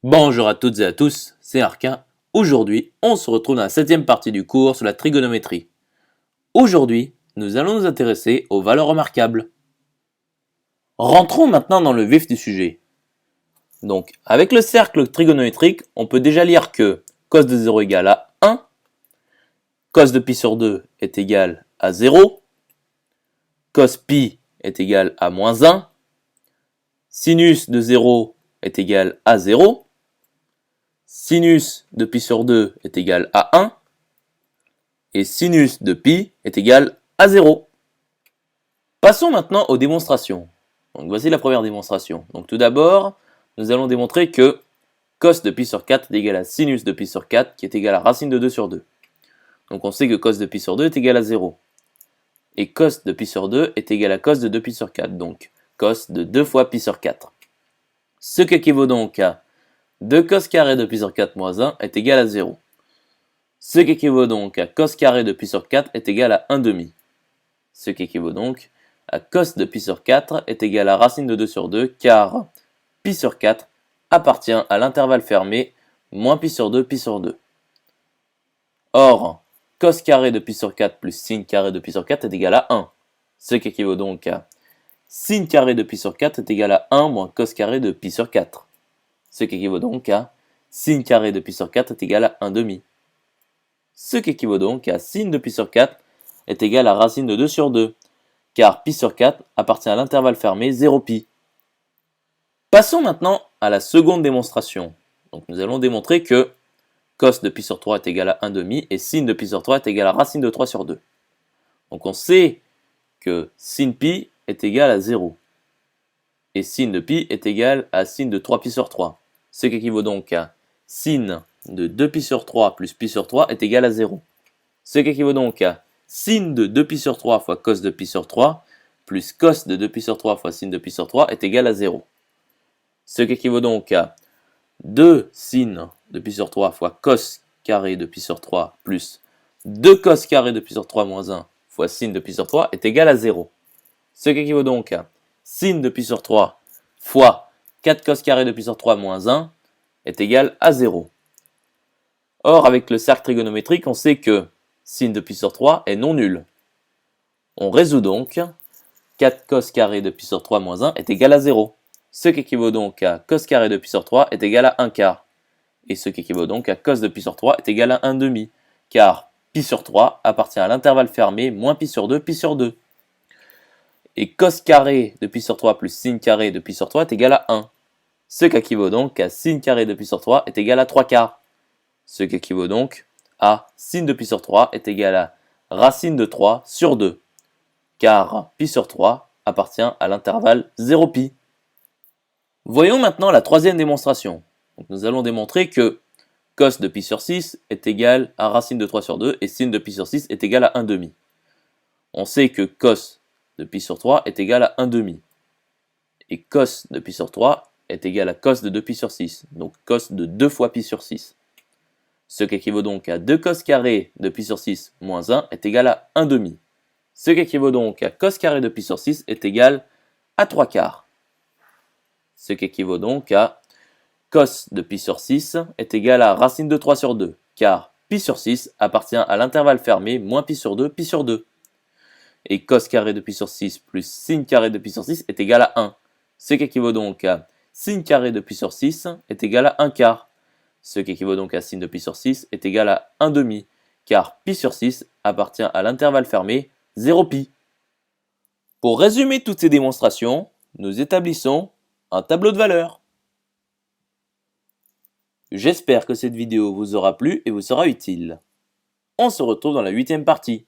Bonjour à toutes et à tous, c'est Arkin. Aujourd'hui, on se retrouve dans la 7e partie du cours sur la trigonométrie. Aujourd'hui, nous allons nous intéresser aux valeurs remarquables. Rentrons maintenant dans le vif du sujet. Donc, avec le cercle trigonométrique, on peut déjà lire que cos de 0 égale à 1, cos de pi sur 2 est égal à 0, cos pi est égal à moins 1, sinus de 0 est égal à 0, sinus de pi sur 2 est égal à 1, et sinus de pi est égal à 0. Passons maintenant aux démonstrations. Donc voici la première démonstration. Donc tout d'abord, nous allons démontrer que cos de pi sur 4 est égal à sinus de pi sur 4 qui est égal à racine de 2 sur 2. Donc on sait que cos de pi sur 2 est égal à 0. Et cos de pi sur 2 est égal à cos de 2 pi sur 4. Donc cos de 2 fois pi sur 4. Ce qui équivaut donc à 2 cos carré de pi sur 4 moins 1 est égal à 0. Ce qui équivaut donc à cos carré de pi sur 4 est égal à 1 demi. Ce qui équivaut donc à cos de pi sur 4 est égal à racine de 2 sur 2 car pi sur 4 appartient à l'intervalle fermé moins pi sur 2 pi sur 2. Or, cos carré de pi sur 4 plus sin carré de pi sur 4 est égal à 1. Ce qui équivaut donc à sin carré de pi sur 4 est égal à 1 moins cos carré de pi sur 4. Ce qui équivaut donc à sin carré de pi sur 4 est égal à 1 demi. Ce qui équivaut donc à sin de pi sur 4 est égal à racine de 2 sur 2, car pi sur 4 appartient à l'intervalle fermé 0pi. Passons maintenant à la seconde démonstration. Donc nous allons démontrer que cos de pi sur 3 est égal à 1 demi et sin de pi sur 3 est égal à racine de 3 sur 2. Donc on sait que sin pi est égal à 0 et sin de pi est égal à sin de 3pi sur 3, ce qui équivaut donc à sin de 2pi sur 3 plus pi sur 3 est égal à 0. Ce qui équivaut donc à sin de 2pi sur 3 fois cos de pi sur 3 plus cos de 2pi sur 3 fois sin de pi sur 3 est égal à 0. Ce qui équivaut donc à 2 sin de pi sur 3 fois cos carré de pi sur 3 plus 2 cos carré de pi sur 3 moins 1 fois sin de pi sur 3 est égal à 0. Ce qui équivaut donc à sin de pi sur 3 fois 4 cos carré de pi sur 3 moins 1 est égal à 0. Or, avec le cercle trigonométrique, on sait que sin de pi sur 3 est non nul. On résout donc 4 cos carré de pi sur 3 moins 1 est égal à 0. Ce qui équivaut donc à cos carré de pi sur 3 est égal à 1 quart. Et ce qui équivaut donc à cos de pi sur 3 est égal à 1 demi, car pi sur 3 appartient à l'intervalle fermé moins pi sur 2 pi sur 2. Et cos carré de pi sur 3 plus sin carré de pi sur 3 est égal à 1. Ce qui équivaut donc à sin carré de pi sur 3 est égal à 3 quarts. Ce qui équivaut donc à sin de pi sur 3 est égal à racine de 3 sur 2, car pi sur 3 appartient à l'intervalle 0pi. Voyons maintenant la troisième démonstration. Donc nous allons démontrer que cos de pi sur 6 est égal à racine de 3 sur 2 et sin de pi sur 6 est égal à 1 demi. On sait que cos de pi sur 3 est égal à 1 demi. Et cos de pi sur 3 est égal à cos de 2 pi sur 6, donc cos de 2 fois pi sur 6. Ce qui équivaut donc à 2 cos carré de pi sur 6 moins 1 est égal à 1 demi. Ce qui équivaut donc à cos carré de pi sur 6 est égal à 3 quarts. Ce qui équivaut donc à cos de pi sur 6 est égal à racine de 3 sur 2, car pi sur 6 appartient à l'intervalle fermé moins pi sur 2 pi sur 2. Et cos carré de pi sur 6 plus sin carré de pi sur 6 est égal à 1. Ce qui équivaut donc à sin carré de pi sur 6 est égal à 1 quart. Ce qui équivaut donc à sin de pi sur 6 est égal à 1 demi, car pi sur 6 appartient à l'intervalle fermé 0pi. Pour résumer toutes ces démonstrations, nous établissons un tableau de valeurs. J'espère que cette vidéo vous aura plu et vous sera utile. On se retrouve dans la 8e partie.